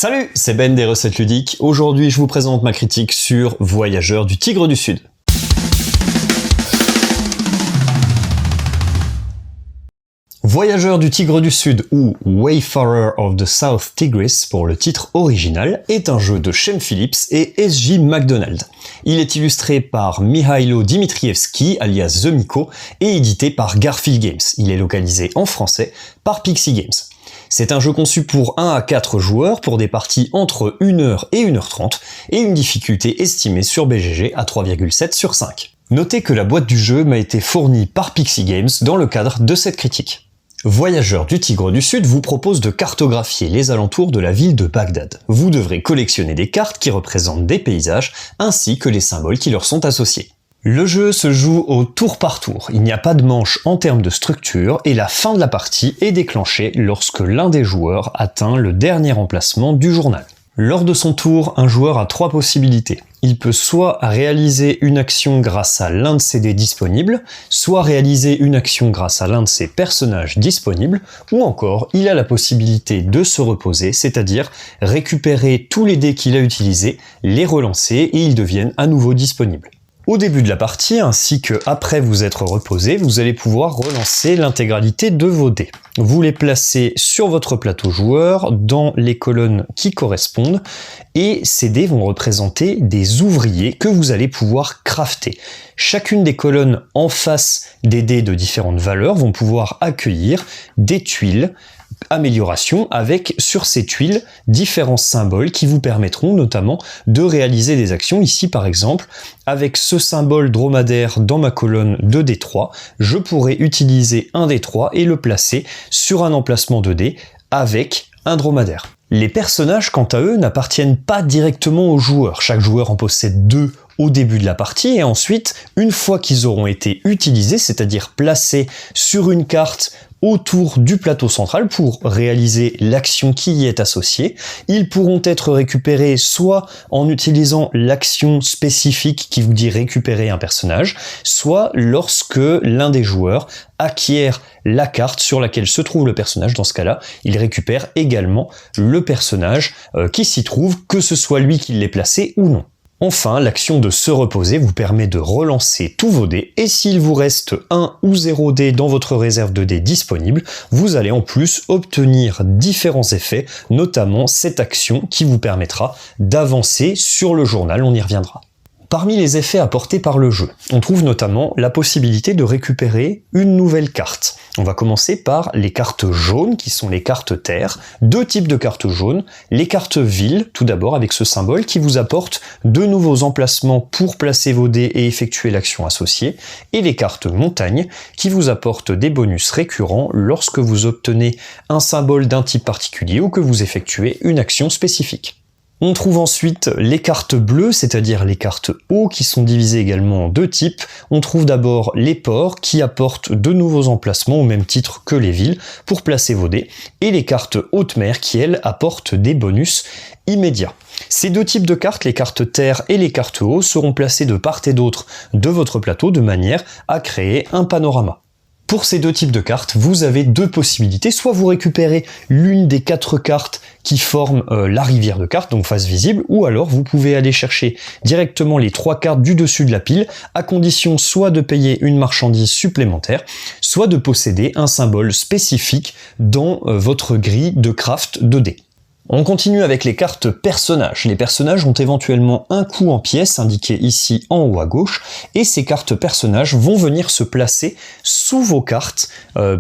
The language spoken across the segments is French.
Salut, c'est Ben des recettes ludiques. Aujourd'hui, je vous présente ma critique sur Voyageurs du Tigre du Sud. Voyageurs du Tigre du Sud, ou Wayfarer of the South Tigris pour le titre original, est un jeu de Shem Phillips et S.J. McDonald. Il est illustré par Mihailo Dimitrievski, alias The Miko, et édité par Garphill Games. Il est localisé en français par Pixie Games. C'est un jeu conçu pour 1 à 4 joueurs pour des parties entre 1h et 1h30 et une difficulté estimée sur BGG à 3,7 sur 5. Notez que la boîte du jeu m'a été fournie par Pixie Games dans le cadre de cette critique. Voyageurs du Tigre du Sud vous propose de cartographier les alentours de la ville de Bagdad. Vous devrez collectionner des cartes qui représentent des paysages ainsi que les symboles qui leur sont associés. Le jeu se joue au tour par tour, il n'y a pas de manche en termes de structure et la fin de la partie est déclenchée lorsque l'un des joueurs atteint le dernier emplacement du journal. Lors de son tour, un joueur a 3 possibilités. Il peut soit réaliser une action grâce à l'un de ses dés disponibles, soit réaliser une action grâce à l'un de ses personnages disponibles, ou encore il a la possibilité de se reposer, c'est-à-dire récupérer tous les dés qu'il a utilisés, les relancer et ils deviennent à nouveau disponibles. Au début de la partie, ainsi que après vous être reposé, vous allez pouvoir relancer l'intégralité de vos dés. Vous les placez sur votre plateau joueur, dans les colonnes qui correspondent, et ces dés vont représenter des ouvriers que vous allez pouvoir crafter. Chacune des colonnes en face des dés de différentes valeurs vont pouvoir accueillir des tuiles, amélioration avec sur ces tuiles différents symboles qui vous permettront notamment de réaliser des actions. Ici par exemple, avec ce symbole dromadaire dans ma colonne de D3, je pourrais utiliser un D3 et le placer sur un emplacement de dés avec un dromadaire. Les personnages quant à eux n'appartiennent pas directement aux joueurs, chaque joueur en possède 2 au début de la partie et ensuite, une fois qu'ils auront été utilisés, c'est-à-dire placés sur une carte autour du plateau central pour réaliser l'action qui y est associée, ils pourront être récupérés soit en utilisant l'action spécifique qui vous dit récupérer un personnage, soit lorsque l'un des joueurs acquiert la carte sur laquelle se trouve le personnage. Dans ce cas-là, il récupère également le personnage qui s'y trouve, que ce soit lui qui l'ait placé ou non. Enfin, l'action de se reposer vous permet de relancer tous vos dés et s'il vous reste 1 ou 0 dés dans votre réserve de dés disponible, vous allez en plus obtenir différents effets, notamment cette action qui vous permettra d'avancer sur le journal, on y reviendra. Parmi les effets apportés par le jeu, on trouve notamment la possibilité de récupérer une nouvelle carte. On va commencer par les cartes jaunes, qui sont les cartes terre. 2 types de cartes jaunes. Les cartes ville, tout d'abord avec ce symbole, qui vous apporte de nouveaux emplacements pour placer vos dés et effectuer l'action associée. Et les cartes montagne, qui vous apportent des bonus récurrents lorsque vous obtenez un symbole d'un type particulier ou que vous effectuez une action spécifique. On trouve ensuite les cartes bleues, c'est-à-dire les cartes eau, qui sont divisées également en 2 types. On trouve d'abord les ports, qui apportent de nouveaux emplacements, au même titre que les villes, pour placer vos dés, et les cartes haute mer, qui elles apportent des bonus immédiats. Ces 2 types de cartes, les cartes terre et les cartes eau, seront placées de part et d'autre de votre plateau, de manière à créer un panorama. Pour ces 2 types de cartes, vous avez 2 possibilités. Soit vous récupérez l'une des 4 cartes qui forment la rivière de cartes, donc face visible, ou alors vous pouvez aller chercher directement les 3 cartes du dessus de la pile, à condition soit de payer une marchandise supplémentaire, soit de posséder un symbole spécifique dans votre grille de craft de dés. On continue avec les cartes personnages. Les personnages ont éventuellement un coup en pièces, indiqué ici en haut à gauche, et ces cartes personnages vont venir se placer sous vos cartes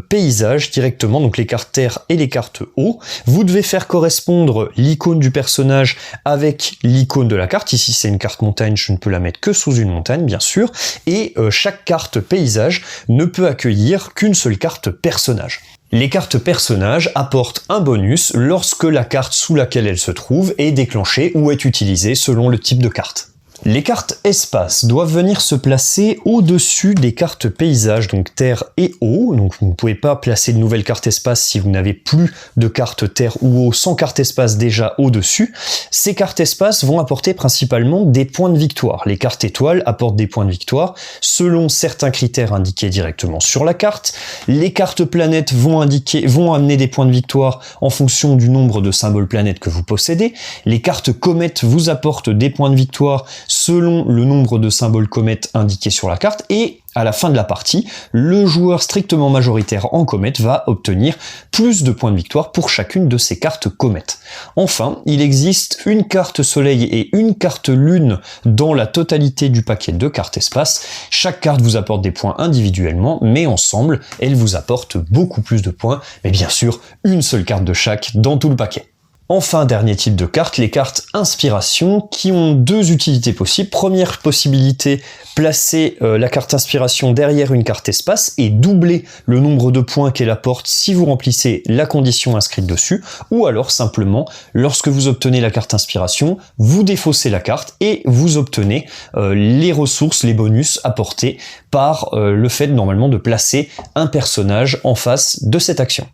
paysages directement, donc les cartes terre et les cartes eau. Vous devez faire correspondre l'icône du personnage avec l'icône de la carte. Ici c'est une carte montagne, je ne peux la mettre que sous une montagne bien sûr, et chaque carte paysage ne peut accueillir qu'une seule carte personnage. Les cartes personnages apportent un bonus lorsque la carte sous laquelle elle se trouve est déclenchée ou est utilisée selon le type de carte. Les cartes espace doivent venir se placer au-dessus des cartes paysages, donc terre et eau. Donc vous ne pouvez pas placer de nouvelles cartes espace si vous n'avez plus de cartes terre ou eau sans carte espace déjà au-dessus. Ces cartes espace vont apporter principalement des points de victoire. Les cartes étoiles apportent des points de victoire selon certains critères indiqués directement sur la carte. Les cartes planètes vont amener des points de victoire en fonction du nombre de symboles planètes que vous possédez. Les cartes comètes vous apportent des points de victoire selon le nombre de symboles comètes indiqués sur la carte, et à la fin de la partie, le joueur strictement majoritaire en comète va obtenir plus de points de victoire pour chacune de ces cartes comètes. Enfin, il existe une carte soleil et une carte lune dans la totalité du paquet de cartes espace. Chaque carte vous apporte des points individuellement, mais ensemble, elles vous apportent beaucoup plus de points, mais bien sûr, une seule carte de chaque dans tout le paquet. Enfin, dernier type de cartes, les cartes inspiration, qui ont deux utilités possibles. Première possibilité, placer la carte inspiration derrière une carte espace et doubler le nombre de points qu'elle apporte si vous remplissez la condition inscrite dessus, ou alors simplement, lorsque vous obtenez la carte inspiration, vous défaussez la carte et vous obtenez les ressources, les bonus apportés par le fait normalement de placer un personnage en face de cette action.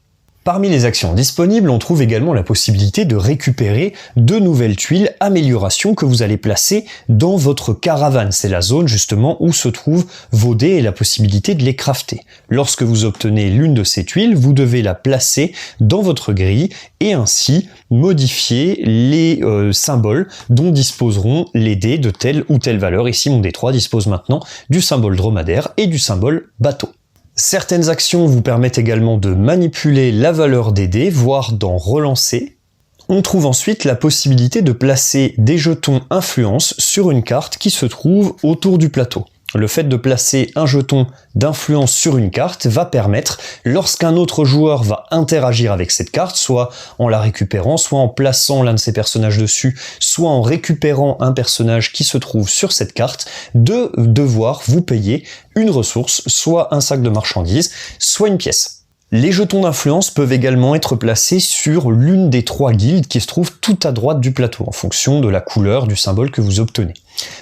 Parmi les actions disponibles, on trouve également la possibilité de récupérer de nouvelles tuiles amélioration que vous allez placer dans votre caravane. C'est la zone justement où se trouvent vos dés et la possibilité de les crafter. Lorsque vous obtenez l'une de ces tuiles, vous devez la placer dans votre grille et ainsi modifier les symboles dont disposeront les dés de telle ou telle valeur. Ici, mon D3 dispose maintenant du symbole dromadaire et du symbole bateau. Certaines actions vous permettent également de manipuler la valeur des dés, voire d'en relancer. On trouve ensuite la possibilité de placer des jetons influence sur une carte qui se trouve autour du plateau. Le fait de placer un jeton d'influence sur une carte va permettre, lorsqu'un autre joueur va interagir avec cette carte, soit en la récupérant, soit en plaçant l'un de ses personnages dessus, soit en récupérant un personnage qui se trouve sur cette carte, de devoir vous payer une ressource, soit un sac de marchandises, soit une pièce. Les jetons d'influence peuvent également être placés sur l'une des 3 guildes qui se trouvent tout à droite du plateau, en fonction de la couleur du symbole que vous obtenez.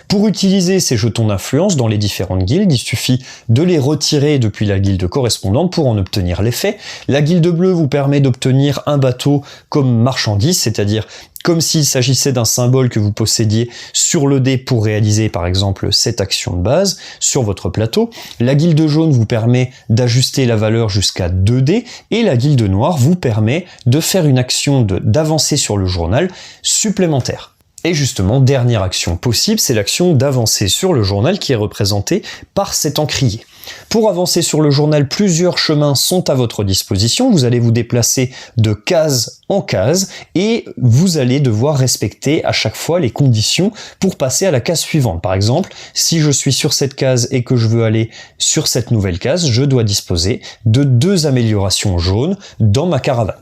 Pour utiliser ces jetons d'influence dans les différentes guildes, il suffit de les retirer depuis la guilde correspondante pour en obtenir l'effet. La guilde bleue vous permet d'obtenir un bateau comme marchandise, c'est-à-dire comme s'il s'agissait d'un symbole que vous possédiez sur le dé pour réaliser par exemple cette action de base sur votre plateau. La guilde jaune vous permet d'ajuster la valeur jusqu'à 2 dés et la guilde noire vous permet de faire une action d'avancer sur le journal supplémentaire. Et justement, dernière action possible, c'est l'action d'avancer sur le journal qui est représentée par cet encrier. Pour avancer sur le journal, plusieurs chemins sont à votre disposition. Vous allez vous déplacer de case en case et vous allez devoir respecter à chaque fois les conditions pour passer à la case suivante. Par exemple, si je suis sur cette case et que je veux aller sur cette nouvelle case, je dois disposer de 2 améliorations jaunes dans ma caravane.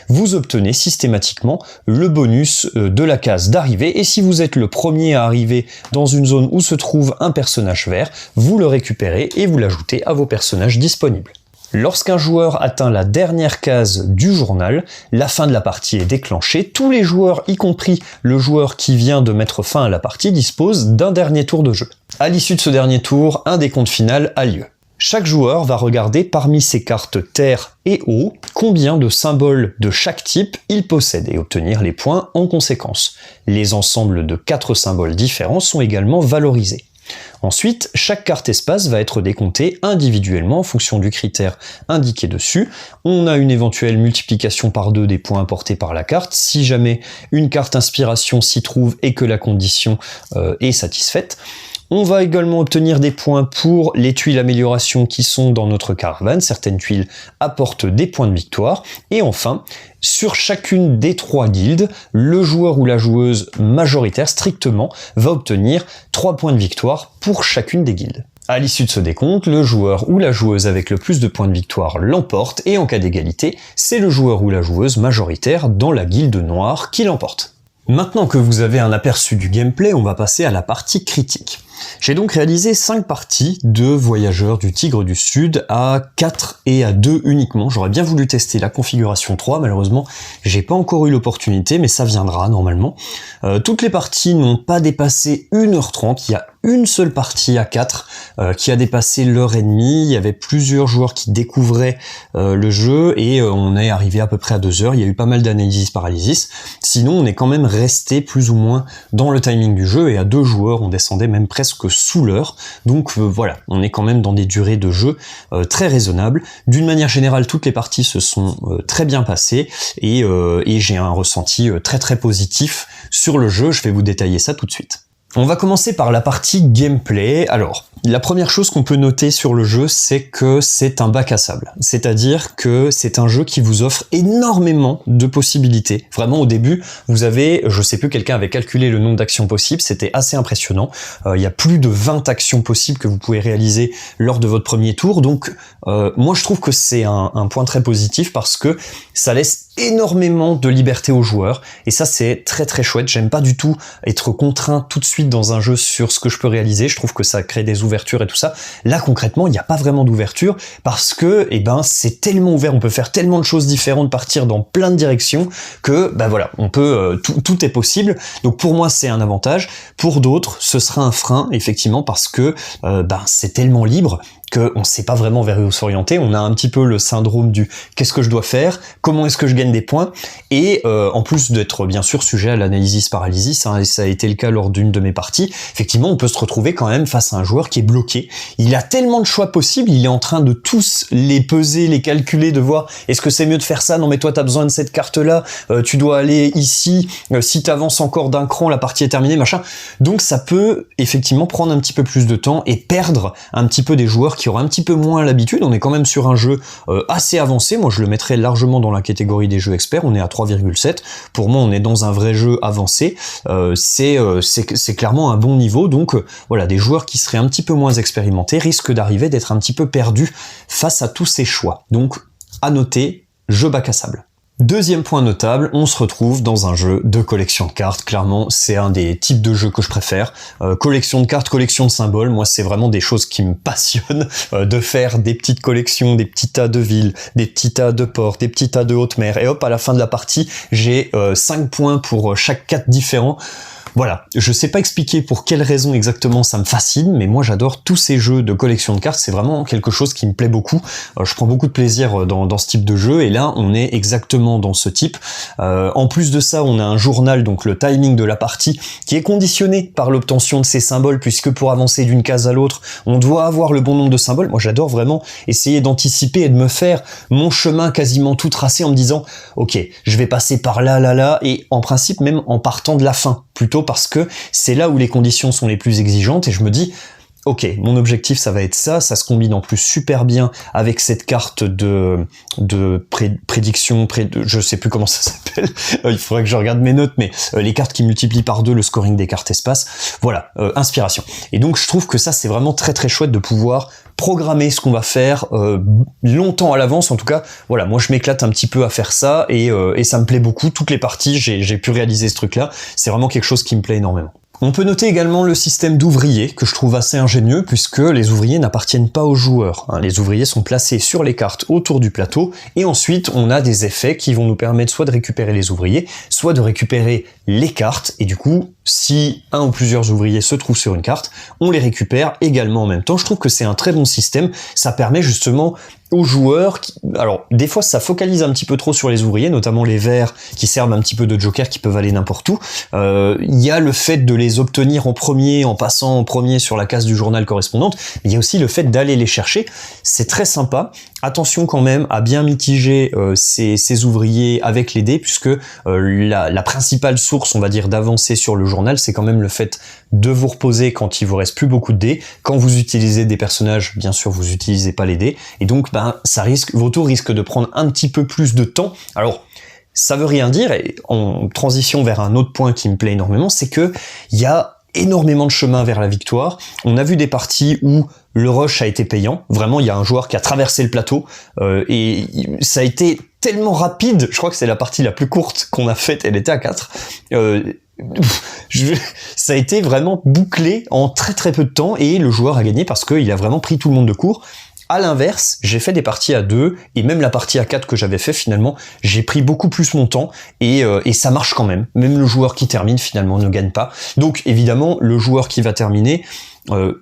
Vous obtenez systématiquement le bonus de la case d'arrivée et si vous êtes le premier à arriver dans une zone où se trouve un personnage vert, vous le récupérez et vous l'ajoutez à vos personnages disponibles. Lorsqu'un joueur atteint la dernière case du journal, la fin de la partie est déclenchée. Tous les joueurs, y compris le joueur qui vient de mettre fin à la partie, disposent d'un dernier tour de jeu. À l'issue de ce dernier tour, un décompte final a lieu. Chaque joueur va regarder parmi ses cartes terre et eau combien de symboles de chaque type il possède et obtenir les points en conséquence. Les ensembles de 4 symboles différents sont également valorisés. Ensuite, chaque carte espace va être décomptée individuellement en fonction du critère indiqué dessus. On a une éventuelle multiplication par 2 des points apportés par la carte. Si jamais une carte inspiration s'y trouve et que la condition est satisfaite, on va également obtenir des points pour les tuiles amélioration qui sont dans notre caravane. Certaines tuiles apportent des points de victoire. Et enfin, sur chacune des 3 guildes, le joueur ou la joueuse majoritaire strictement va obtenir 3 points de victoire pour chacune des guildes. À l'issue de ce décompte, le joueur ou la joueuse avec le plus de points de victoire l'emporte et en cas d'égalité, c'est le joueur ou la joueuse majoritaire dans la guilde noire qui l'emporte. Maintenant que vous avez un aperçu du gameplay, on va passer à la partie critique. J'ai donc réalisé 5 parties de Voyageurs du Tigre du Sud à 4 et à 2 uniquement. J'aurais bien voulu tester la configuration 3, malheureusement j'ai pas encore eu l'opportunité, mais ça viendra normalement. Toutes les parties n'ont pas dépassé 1h30, il y a une seule partie à 4 qui a dépassé l'heure et demie. Il y avait plusieurs joueurs qui découvraient le jeu et on est arrivé à peu près à 2 heures. Il y a eu pas mal d'analysis paralysis. Sinon, on est quand même resté plus ou moins dans le timing du jeu et à 2 joueurs, on descendait même presque sous l'heure. Donc voilà, on est quand même dans des durées de jeu très raisonnables. D'une manière générale, toutes les parties se sont très bien passées et j'ai un ressenti très très positif sur le jeu. Je vais vous détailler ça tout de suite. On va commencer par la partie gameplay. Alors, la première chose qu'on peut noter sur le jeu, c'est que c'est un bac à sable. C'est-à-dire que c'est un jeu qui vous offre énormément de possibilités. Vraiment, au début, vous avez, je sais plus, quelqu'un avait calculé le nombre d'actions possibles, c'était assez impressionnant. Il y a plus de 20 actions possibles que vous pouvez réaliser lors de votre premier tour. Donc, moi, je trouve que c'est un point très positif parce que ça laisse énormément de liberté aux joueurs. Et ça, c'est très très chouette. J'aime pas du tout être contraint tout de suite dans un jeu sur ce que je peux réaliser. Je trouve que ça crée des ouvertures et tout ça. Là, concrètement, il n'y a pas vraiment d'ouverture parce que, c'est tellement ouvert, on peut faire tellement de choses différentes, partir dans plein de directions que, voilà, on peut, tout est possible. Donc pour moi, c'est un avantage. Pour d'autres, ce sera un frein, effectivement, parce que, c'est tellement libre qu'on ne sait pas vraiment vers où s'orienter. On a un petit peu le syndrome du qu'est-ce que je dois faire, comment est-ce que je gagne des points, et en plus d'être bien sûr sujet à l'analysis paralysis, et ça a été le cas lors d'une de mes parties, effectivement on peut se retrouver quand même face à un joueur qui est bloqué. Il a tellement de choix possibles, il est en train de tous les peser, les calculer, de voir est-ce que c'est mieux de faire ça, non mais toi t'as besoin de cette carte là, tu dois aller ici, si t'avances encore d'un cran la partie est terminée, machin. Donc ça peut effectivement prendre un petit peu plus de temps et perdre un petit peu des joueurs qui aura un petit peu moins l'habitude. On est quand même sur un jeu assez avancé. Moi, je le mettrais largement dans la catégorie des jeux experts. On est à 3,7. Pour moi, on est dans un vrai jeu avancé. C'est clairement un bon niveau. Donc, voilà, des joueurs qui seraient un petit peu moins expérimentés risquent d'arriver d'être un petit peu perdus face à tous ces choix. Donc, à noter, jeu bac à sable. Deuxième point notable, on se retrouve dans un jeu de collection de cartes. Clairement, c'est un des types de jeux que je préfère. Collection de cartes, collection de symboles, moi c'est vraiment des choses qui me passionnent. De faire des petites collections, des petits tas de villes, des petits tas de ports, des petits tas de haute mer. Et hop, à la fin de la partie, j'ai 5 points pour chaque 4 différents. Voilà, je sais pas expliquer pour quelles raisons exactement ça me fascine, mais moi j'adore tous ces jeux de collection de cartes, c'est vraiment quelque chose qui me plaît beaucoup. Je prends beaucoup de plaisir dans ce type de jeu, et là on est exactement dans ce type. En plus de ça, on a un journal, donc le timing de la partie, qui est conditionné par l'obtention de ces symboles, puisque pour avancer d'une case à l'autre, on doit avoir le bon nombre de symboles. Moi j'adore vraiment essayer d'anticiper et de me faire mon chemin quasiment tout tracé en me disant « Ok, je vais passer par là, et en principe même en partant de la fin, plutôt parce que c'est là où les conditions sont les plus exigeantes et je me dis ok, mon objectif ça va être ça se combine en plus super bien avec cette carte de prédiction, je sais plus comment ça s'appelle, il faudrait que je regarde mes notes, mais les cartes qui multiplient par 2 le scoring des cartes espace, voilà, inspiration. Et donc je trouve que ça c'est vraiment très très chouette de pouvoir programmer ce qu'on va faire longtemps à l'avance. En tout cas, voilà, moi je m'éclate un petit peu à faire ça et ça me plaît beaucoup. Toutes les parties, j'ai pu réaliser ce truc-là. C'est vraiment quelque chose qui me plaît énormément. On peut noter également le système d'ouvriers, que je trouve assez ingénieux, puisque les ouvriers n'appartiennent pas aux joueurs. Les ouvriers sont placés sur les cartes autour du plateau, et ensuite on a des effets qui vont nous permettre soit de récupérer les ouvriers, soit de récupérer les cartes, et du coup, si un ou plusieurs ouvriers se trouvent sur une carte, on les récupère également en même temps. Je trouve que c'est un très bon système, ça permet justement aux joueurs alors des fois ça focalise un petit peu trop sur les ouvriers, notamment les verts qui servent un petit peu de joker qui peuvent aller n'importe où. Il y a le fait de les obtenir en premier, en passant en premier sur la case du journal correspondante, mais il y a aussi le fait d'aller les chercher, c'est très sympa. Attention quand même à bien mitiger ces ouvriers avec les dés, puisque la principale source, on va dire, d'avancer sur le journal, c'est quand même le fait de vous reposer quand il vous reste plus beaucoup de dés. Quand vous utilisez des personnages, bien sûr, vous utilisez pas les dés, et donc vos tours risquent de prendre un petit peu plus de temps. Alors, ça veut rien dire, et en transition vers un autre point qui me plaît énormément, c'est que il y a énormément de chemin vers la victoire. On a vu des parties où le rush a été payant. Vraiment, il y a un joueur qui a traversé le plateau et ça a été tellement rapide. Je crois que c'est la partie la plus courte qu'on a faite. Elle était à 4. Ça a été vraiment bouclé en très très peu de temps et le joueur a gagné parce qu'il a vraiment pris tout le monde de court. À l'inverse, j'ai fait des parties à 2 et même la partie à 4 que j'avais fait finalement, j'ai pris beaucoup plus mon temps et ça marche quand même. Même le joueur qui termine finalement ne gagne pas. Donc évidemment, le joueur qui va terminer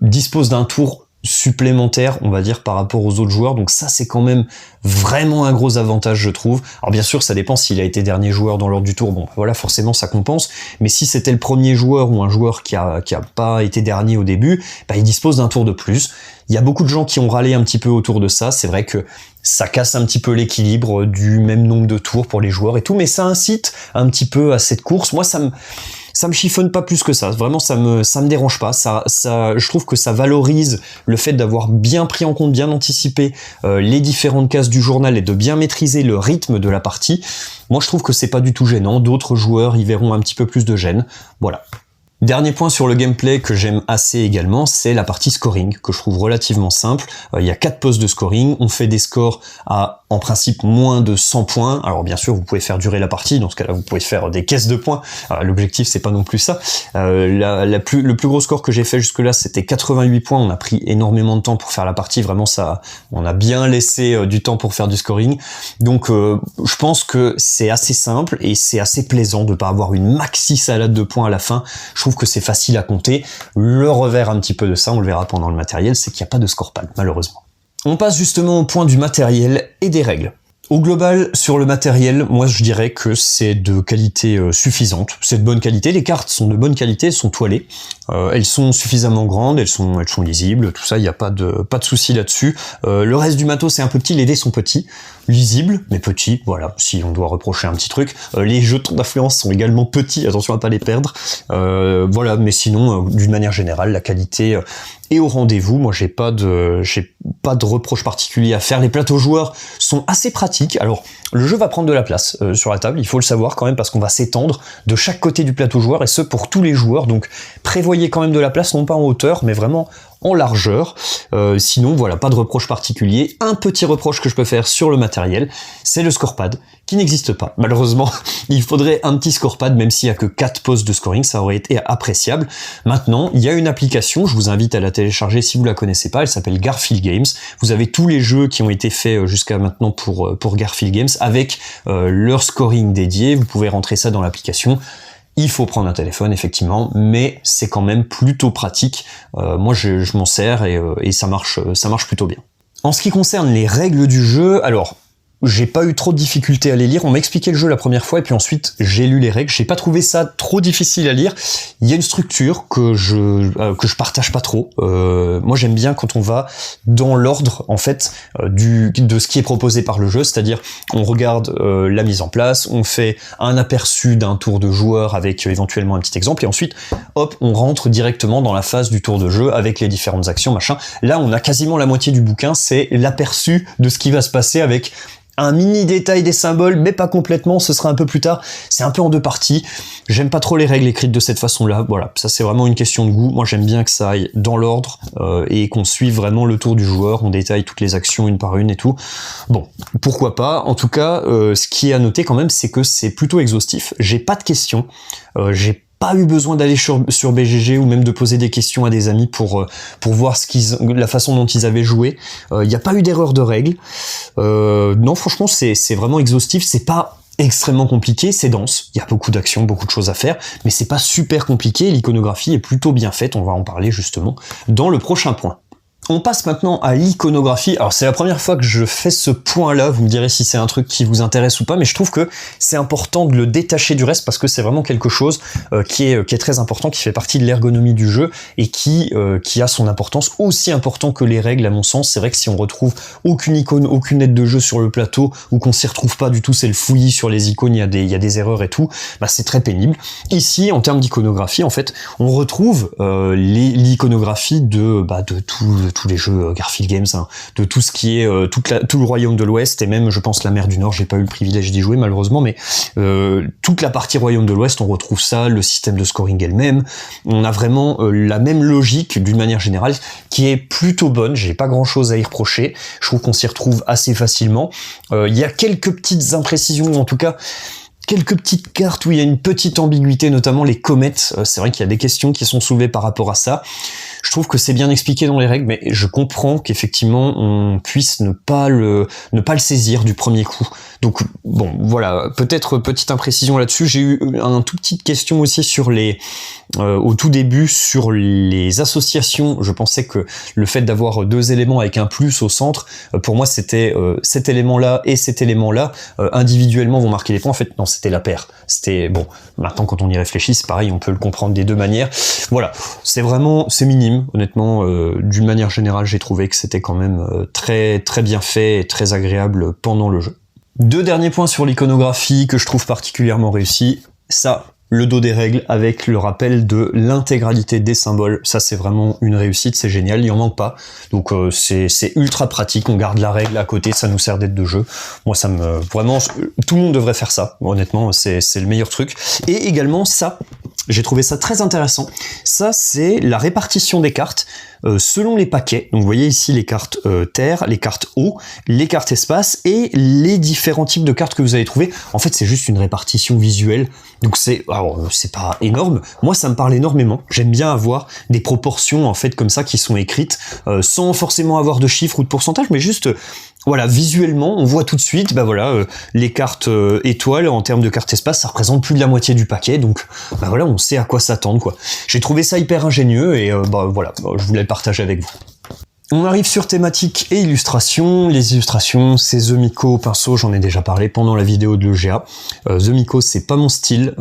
dispose d'un tour supplémentaire, on va dire, par rapport aux autres joueurs. Donc ça, c'est quand même vraiment un gros avantage, je trouve. Alors bien sûr, ça dépend s'il a été dernier joueur dans l'ordre du tour. Bon, voilà, forcément, ça compense. Mais si c'était le premier joueur ou un joueur qui a pas été dernier au début, bah, il dispose d'un tour de plus. Il y a beaucoup de gens qui ont râlé un petit peu autour de ça. C'est vrai que ça casse un petit peu l'équilibre du même nombre de tours pour les joueurs et tout, mais ça incite un petit peu à cette course. Moi, ça me chiffonne pas plus que ça. Vraiment, ça me dérange pas. Je trouve que ça valorise le fait d'avoir bien pris en compte, bien anticipé les différentes cases du journal et de bien maîtriser le rythme de la partie. Moi, je trouve que c'est pas du tout gênant. D'autres joueurs y verront un petit peu plus de gêne. Voilà. Dernier point sur le gameplay que j'aime assez également, c'est la partie scoring, que je trouve relativement simple. Il y a 4 postes de scoring, on fait des scores à, en principe, moins de 100 points. Alors bien sûr, vous pouvez faire durer la partie, dans ce cas-là, vous pouvez faire des caisses de points. L'objectif, c'est pas non plus ça. Le plus gros score que j'ai fait jusque-là, c'était 88 points. On a pris énormément de temps pour faire la partie, vraiment ça, on a bien laissé du temps pour faire du scoring. Donc je pense que c'est assez simple et c'est assez plaisant de pas avoir une maxi salade de points à la fin. Je trouve que c'est facile à compter. Le revers un petit peu de ça, on le verra pendant le matériel, c'est qu'il n'y a pas de scorepad, malheureusement. On passe justement au point du matériel et des règles. Au global, sur le matériel, moi je dirais que c'est de qualité suffisante, c'est de bonne qualité, les cartes sont de bonne qualité, elles sont toilées, elles sont suffisamment grandes, elles sont lisibles, tout ça, il n'y a pas de souci là-dessus. Le reste du matos c'est un peu petit, les dés sont petits, lisibles, mais petits, voilà, si on doit reprocher un petit truc. Les jetons d'influence sont également petits, attention à pas les perdre. Voilà, mais sinon, d'une manière générale, la qualité est au rendez-vous. Moi, j'ai pas de reproche particulier à faire. Les plateaux joueurs sont assez pratiques. Alors, le jeu va prendre de la place sur la table, il faut le savoir quand même, parce qu'on va s'étendre de chaque côté du plateau joueur, et ce pour tous les joueurs. Donc, prévoyez quand même de la place, non pas en hauteur, mais vraiment en largeur. Sinon, voilà, pas de reproche particulier. Un petit reproche que je peux faire sur le matériel, c'est le scorepad, qui n'existe pas. Malheureusement, il faudrait un petit scorepad, même s'il n'y a que 4 postes de scoring, ça aurait été appréciable. Maintenant, il y a une application, je vous invite à la télécharger si vous la connaissez pas, elle s'appelle Garphill Games. Vous avez tous les jeux qui ont été faits jusqu'à maintenant pour Garphill Games, avec leur scoring dédié. Vous pouvez rentrer ça dans l'application. Il faut prendre un téléphone, effectivement, mais c'est quand même plutôt pratique. Moi, je m'en sers et ça marche plutôt bien. En ce qui concerne les règles du jeu, alors, j'ai pas eu trop de difficultés à les lire. On m'a expliqué le jeu la première fois et puis ensuite j'ai lu les règles. J'ai pas trouvé ça trop difficile à lire. Il y a une structure que je partage pas trop. Moi j'aime bien quand on va dans l'ordre en fait de ce qui est proposé par le jeu, c'est-à-dire on regarde la mise en place, on fait un aperçu d'un tour de joueur avec éventuellement un petit exemple et ensuite hop on rentre directement dans la phase du tour de jeu avec les différentes actions machin. Là on a quasiment la moitié du bouquin, c'est l'aperçu de ce qui va se passer avec un mini détail des symboles, mais pas complètement, ce sera un peu plus tard. C'est un peu en 2 parties. J'aime pas trop les règles écrites de cette façon-là. Voilà, ça c'est vraiment une question de goût. Moi j'aime bien que ça aille dans l'ordre et qu'on suive vraiment le tour du joueur. On détaille toutes les actions une par une et tout. Bon, pourquoi pas. En tout cas, ce qui est à noter quand même, c'est que c'est plutôt exhaustif. J'ai pas de questions. J'ai pas eu besoin d'aller sur BGG ou même de poser des questions à des amis pour voir la façon dont ils avaient joué. Il n'y a pas eu d'erreur de règles. Non, franchement, c'est vraiment exhaustif. C'est pas extrêmement compliqué, c'est dense. Il y a beaucoup d'actions, beaucoup de choses à faire, mais c'est pas super compliqué. L'iconographie est plutôt bien faite. On va en parler justement dans le prochain point. On passe maintenant à l'iconographie. Alors c'est la première fois que je fais ce point-là, vous me direz si c'est un truc qui vous intéresse ou pas, mais je trouve que c'est important de le détacher du reste parce que c'est vraiment quelque chose qui est très important, qui fait partie de l'ergonomie du jeu et qui a son importance, aussi important que les règles à mon sens. C'est vrai que si on retrouve aucune icône, aucune aide de jeu sur le plateau ou qu'on s'y retrouve pas du tout, c'est le fouillis sur les icônes, il y a des erreurs et tout, bah c'est très pénible. Ici, en termes d'iconographie, en fait, on retrouve l'iconographie de tous les jeux Garfield Games, hein, de tout ce qui est tout le royaume de l'Ouest, et même je pense la mer du Nord. J'ai pas eu le privilège d'y jouer malheureusement, mais toute la partie royaume de l'Ouest, on retrouve ça, le système de scoring est le même. On a vraiment la même logique d'une manière générale, qui est plutôt bonne. J'ai pas grand chose à y reprocher. Je trouve qu'on s'y retrouve assez facilement. Il y a quelques petites imprécisions, ou en tout cas quelques petites cartes où il y a une petite ambiguïté, notamment les comètes. C'est vrai qu'il y a des questions qui sont soulevées par rapport à ça. Je trouve que c'est bien expliqué dans les règles, mais je comprends qu'effectivement on puisse ne pas le saisir du premier coup. Donc bon, voilà, peut-être petite imprécision là-dessus. J'ai eu un tout petite question aussi sur au tout début sur les associations. Je pensais que le fait d'avoir deux éléments avec un plus au centre, pour moi c'était cet élément-là et cet élément-là individuellement vont marquer les points. En fait non, c'était la paire. C'était bon. Maintenant quand on y réfléchit, c'est pareil, on peut le comprendre des deux manières. Voilà, c'est minime. Honnêtement, d'une manière générale, j'ai trouvé que c'était quand même très très bien fait et très agréable pendant le jeu. Deux derniers points sur l'iconographie que je trouve particulièrement réussi. Ça, le dos des règles avec le rappel de l'intégralité des symboles, ça c'est vraiment une réussite, c'est génial, il y en manque pas. Donc c'est ultra pratique, on garde la règle à côté, ça nous sert d'aide de jeu. Moi ça me vraiment tout le monde devrait faire ça. Honnêtement, c'est le meilleur truc. Et également ça, j'ai trouvé ça très intéressant. Ça c'est la répartition des cartes selon les paquets. Donc vous voyez ici les cartes terre, les cartes eau, les cartes espace et les différents types de cartes que vous allez trouver. En fait, c'est juste une répartition visuelle. Donc c'est pas énorme. Moi, ça me parle énormément. J'aime bien avoir des proportions en fait comme ça qui sont écrites sans forcément avoir de chiffres ou de pourcentage, mais juste voilà, visuellement, on voit tout de suite, les cartes étoiles en termes de cartes espace, ça représente plus de la moitié du paquet, donc voilà, on sait à quoi s'attendre quoi. J'ai trouvé ça hyper ingénieux et je voulais le partager avec vous. On arrive sur thématique et illustration. Les illustrations, c'est The Miko pinceau, j'en ai déjà parlé pendant la vidéo de l'EGA. The Miko, c'est pas mon style,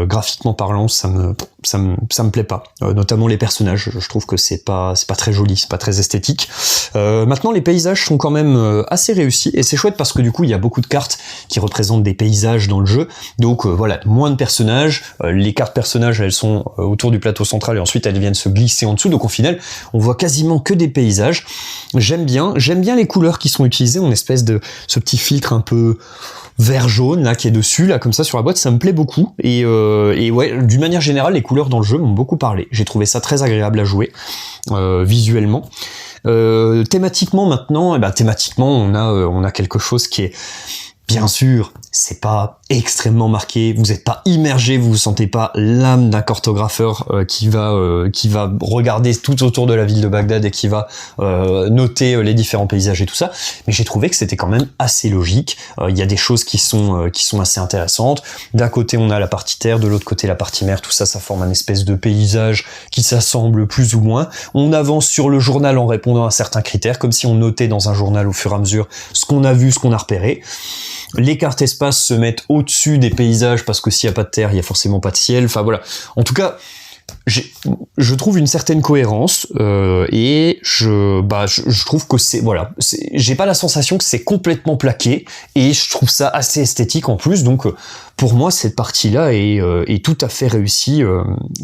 graphiquement parlant, ça me plaît pas. Notamment les personnages, je trouve que c'est pas très joli, c'est pas très esthétique. Maintenant, les paysages sont quand même assez réussis, et c'est chouette parce que du coup, il y a beaucoup de cartes qui représentent des paysages dans le jeu. Donc voilà, moins de personnages. Les cartes personnages, elles sont autour du plateau central et ensuite elles viennent se glisser en dessous. Donc au final, on voit quasiment que des paysages. J'aime bien les couleurs qui sont utilisées, une espèce de ce petit filtre un peu vert jaune là qui est dessus là comme ça sur la boîte, ça me plaît beaucoup et ouais, d'une manière générale les couleurs dans le jeu m'ont beaucoup parlé. J'ai trouvé ça très agréable à jouer visuellement. Thématiquement maintenant, thématiquement on a quelque chose qui est bien sûr, c'est pas extrêmement marqué, vous n'êtes pas immergé, vous sentez pas l'âme d'un cartographeur qui va regarder tout autour de la ville de Bagdad et qui va noter les différents paysages et tout ça, mais j'ai trouvé que c'était quand même assez logique. Il y a des choses qui sont assez intéressantes. D'un côté on a la partie terre, de l'autre côté la partie mer, tout ça, ça forme un espèce de paysage qui s'assemble plus ou moins. On avance sur le journal en répondant à certains critères, comme si on notait dans un journal au fur et à mesure ce qu'on a vu, ce qu'on a repéré. Les cartes espace se mettent au-dessus des paysages parce que s'il n'y a pas de terre, il n'y a forcément pas de ciel. Enfin voilà. En tout cas, je trouve une certaine cohérence et je trouve que j'ai pas la sensation que c'est complètement plaqué et je trouve ça assez esthétique en plus. Donc pour moi cette partie-là est tout à fait réussie.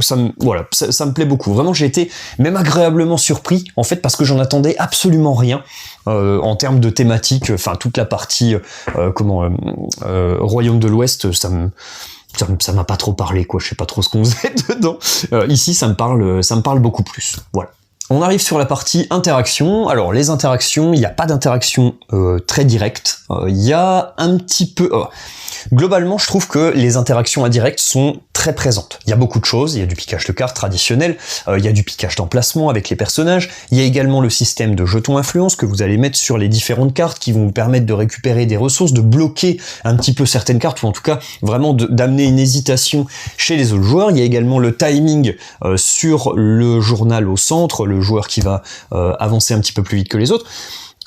Ça me plaît beaucoup. Vraiment, j'ai été même agréablement surpris en fait parce que j'en attendais absolument rien. En termes de thématique, enfin toute la partie Royaume de l'Ouest, ça m'a pas trop parlé quoi, je sais pas trop ce qu'on faisait dedans. Ici ça me parle beaucoup plus. Voilà. On arrive sur la partie interaction. Alors les interactions, il n'y a pas d'interaction très directe. Il y a un petit peu... Globalement, je trouve que les interactions indirectes sont très présentes. Il y a beaucoup de choses, il y a du piquage de cartes traditionnel, il y a du piquage d'emplacement avec les personnages, il y a également le système de jetons influence que vous allez mettre sur les différentes cartes qui vont vous permettre de récupérer des ressources, de bloquer un petit peu certaines cartes, ou en tout cas vraiment d'amener une hésitation chez les autres joueurs. Il y a également le timing sur le journal au centre, le joueur qui va avancer un petit peu plus vite que les autres.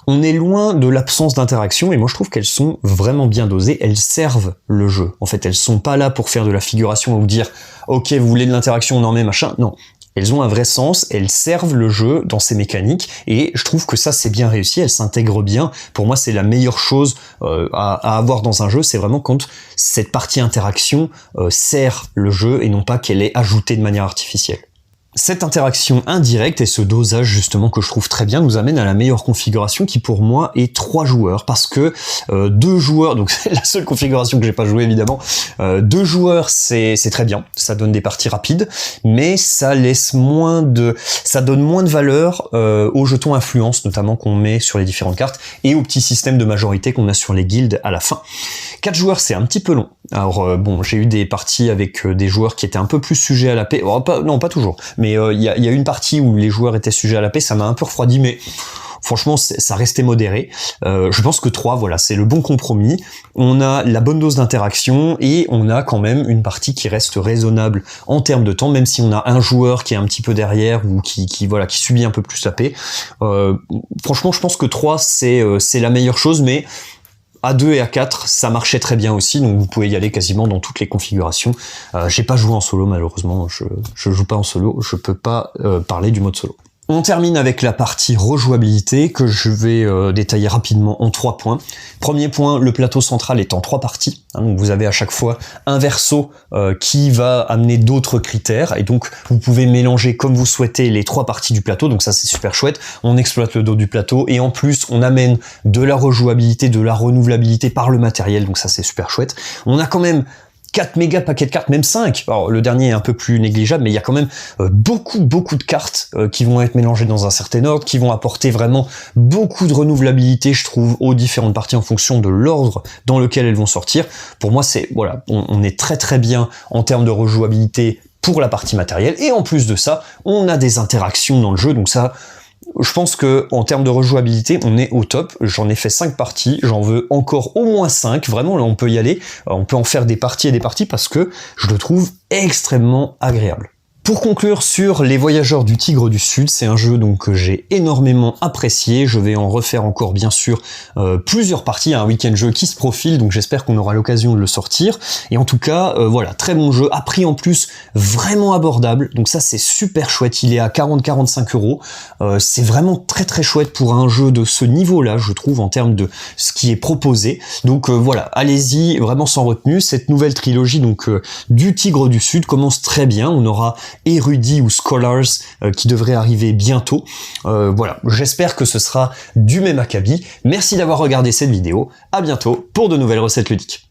On est loin de l'absence d'interaction et moi je trouve qu'elles sont vraiment bien dosées, elles servent le jeu. En fait, elles sont pas là pour faire de la figuration ou dire « Ok, vous voulez de l'interaction, on en met, machin ». Non, elles ont un vrai sens, elles servent le jeu dans ses mécaniques et je trouve que ça c'est bien réussi, elles s'intègrent bien. Pour moi, c'est la meilleure chose à avoir dans un jeu, c'est vraiment quand cette partie interaction sert le jeu et non pas qu'elle est ajoutée de manière artificielle. Cette interaction indirecte et ce dosage justement que je trouve très bien nous amène à la meilleure configuration qui pour moi est 3 joueurs, parce que 2 joueurs, donc c'est la seule configuration que j'ai pas joué évidemment, 2 joueurs c'est très bien, ça donne des parties rapides, mais ça laisse ça donne moins de valeur aux jetons influence notamment qu'on met sur les différentes cartes et au petit système de majorité qu'on a sur les guildes à la fin. 4 joueurs c'est un petit peu long, alors bon j'ai eu des parties avec des joueurs qui étaient un peu plus sujets à la paix, non pas toujours, mais il y a une partie où les joueurs étaient sujets à la paix, ça m'a un peu refroidi, mais franchement ça restait modéré. Je pense que 3, voilà, c'est le bon compromis. On a la bonne dose d'interaction et on a quand même une partie qui reste raisonnable en termes de temps, même si on a un joueur qui est un petit peu derrière ou qui subit un peu plus la paix. Franchement je pense que 3 c'est la meilleure chose, mais à 2 et à 4, ça marchait très bien aussi, donc vous pouvez y aller quasiment dans toutes les configurations. J'ai pas joué en solo malheureusement, je joue pas en solo, je peux pas parler du mode solo. On termine avec la partie rejouabilité que je vais détailler rapidement en 3 points. Premier point, le plateau central est en 3 parties. Donc vous avez à chaque fois un verso qui va amener d'autres critères et donc vous pouvez mélanger comme vous souhaitez les 3 parties du plateau, donc ça c'est super chouette. On exploite le dos du plateau et en plus on amène de la rejouabilité, de la renouvelabilité par le matériel, donc ça c'est super chouette. On a quand même 4 méga paquets de cartes, même 5. Alors le dernier est un peu plus négligeable, mais il y a quand même beaucoup de cartes qui vont être mélangées dans un certain ordre, qui vont apporter vraiment beaucoup de renouvelabilité, je trouve, aux différentes parties en fonction de l'ordre dans lequel elles vont sortir. Pour moi, c'est voilà, on est très bien en termes de rejouabilité pour la partie matérielle, et en plus de ça, on a des interactions dans le jeu, donc ça, je pense que en termes de rejouabilité, on est au top. J'en ai fait 5 parties, j'en veux encore au moins 5. Vraiment, là, on peut y aller. On peut en faire des parties et des parties parce que je le trouve extrêmement agréable. Pour conclure sur Les Voyageurs du Tigre du Sud, c'est un jeu donc que j'ai énormément apprécié. Je vais en refaire encore bien sûr plusieurs parties, un week-end jeu qui se profile, donc j'espère qu'on aura l'occasion de le sortir. Et en tout cas, voilà, très bon jeu, à prix en plus vraiment abordable, donc ça c'est super chouette, il est à 40-45 €. C'est vraiment très chouette pour un jeu de ce niveau-là, je trouve, en termes de ce qui est proposé. Donc voilà, allez-y, vraiment sans retenue. Cette nouvelle trilogie donc du Tigre du Sud commence très bien, on aura Érudits ou Scholars qui devrait arriver bientôt. Voilà, j'espère que ce sera du même acabit. Merci d'avoir regardé cette vidéo, à bientôt pour de nouvelles recettes ludiques.